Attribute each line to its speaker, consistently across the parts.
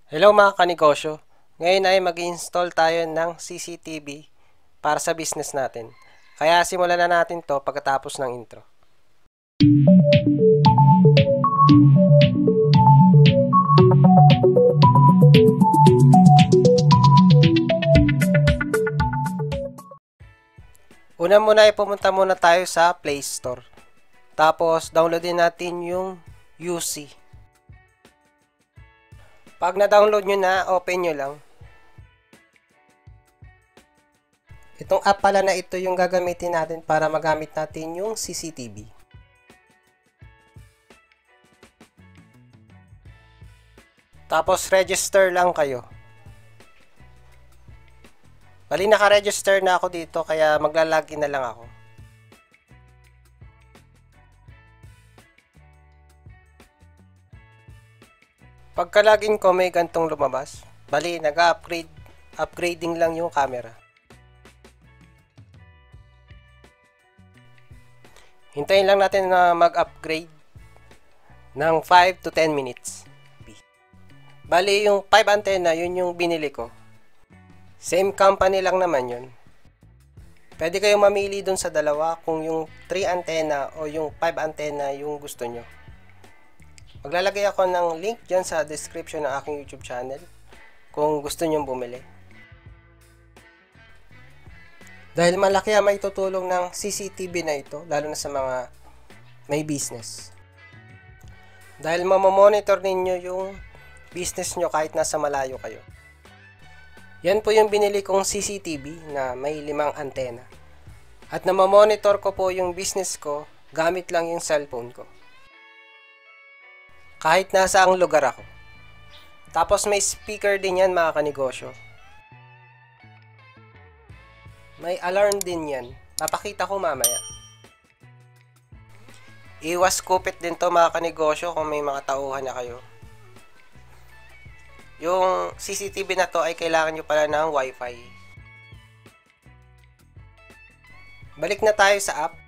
Speaker 1: Hello mga kanegosyo. Ngayon ay mag-install tayo ng CCTV para sa business natin. Kaya simulan na natin to pagkatapos ng intro. Una muna ay pumunta muna tayo sa Play Store. Tapos downloadin natin yung UC. Pag na-download nyo na, open nyo lang. Itong app pala na ito yung gagamitin natin para magamit natin yung CCTV. Tapos register lang kayo. Bali naka-register na ako dito kaya magla-login na lang ako. Pagka-login ko may gantong lumabas. Bali upgrading lang yung camera. Hintayin lang natin na mag-upgrade ng 5 to 10 minutes. Bali yung 5 antenna, yun yung binili ko. Same company lang naman yun. Pwede kayong mamili dun sa dalawa kung yung 3 antenna o yung 5 antenna yung gusto nyo. Maglalagay ako ng link dyan sa description ng aking YouTube channel kung gusto nyo bumili. Dahil malaki ang may tutulong ng CCTV na ito, lalo na sa mga may business. Dahil mamamonitor ninyo yung business nyo kahit nasa malayo kayo. Yan po yung binili kong CCTV na may 5 antena. At namamonitor ko po yung business ko gamit lang yung cellphone ko. Kahit nasa ang lugar ako. Tapos may speaker din yan mga kanegosyo. May alarm din yan. Papakita ko mamaya. Iwas kupit din to mga kanegosyo kung may mga tauhan na kayo. Yung CCTV na to ay kailangan nyo pala ng Wi-Fi. Balik na tayo sa app.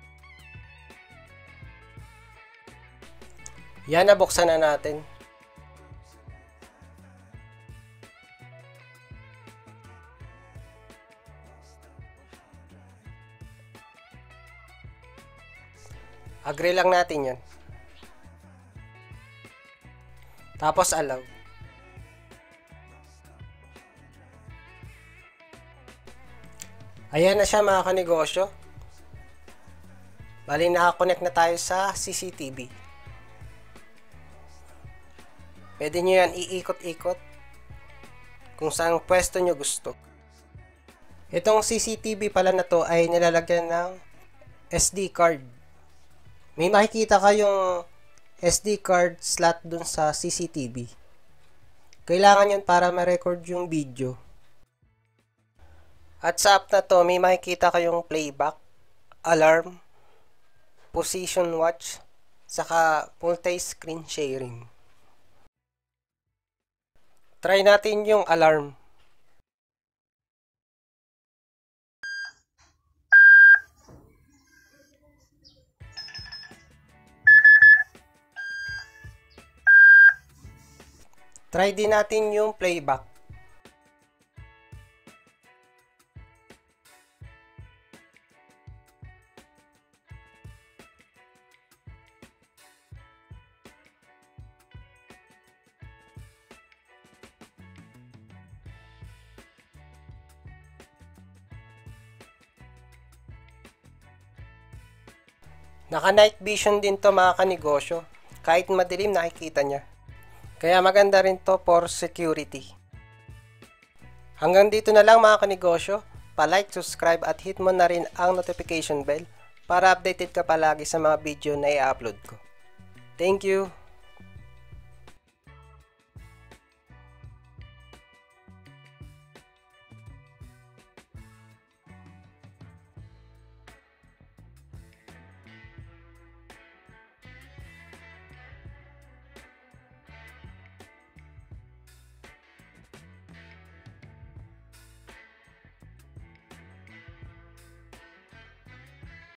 Speaker 1: Yan, nabuksan na natin. Agree lang natin yun. Tapos allow. Ayan na siya mga kanegosyo. Bali nakakonect na tayo sa CCTV. Pwede nyo yan iikot-ikot kung saan pwesto nyo gusto. Itong CCTV pala na to ay nilalagyan ng SD card. May makikita kayong SD card slot dun sa CCTV. Kailangan yan para ma-record yung video. At sa app na to, may makikita kayong playback, alarm, position watch, saka multi-screen sharing. Try natin yung alarm. Try din natin yung playback. Naka night vision din to mga kanegosyo. Kahit madilim nakikita niya. Kaya maganda rin to for security. Hanggang dito na lang mga kanegosyo. Pa-like, subscribe at hit mo na rin ang notification bell para updated ka palagi sa mga video na i-upload ko. Thank you!